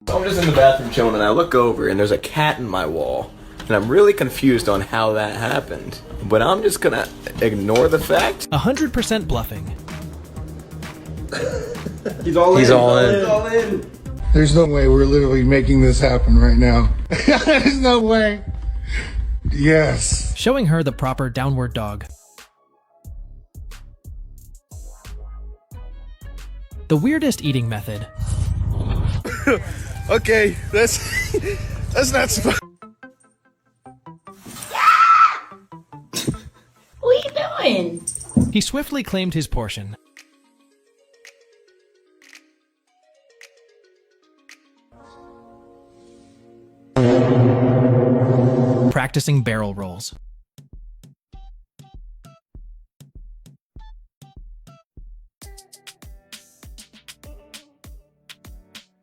So I'm just in the bathroom chilling and I look over and there's a cat in my wall. And I'm really confused on how that happened. But I'm just gonna ignore the fact. 100% bluffing. He's all in. There's no way we're literally making this happen right now. There's no way. Yes. Showing her the proper downward dog. The weirdest eating method. Okay, that's not supposed. What are you doing? He swiftly claimed his portion. Practicing barrel rolls.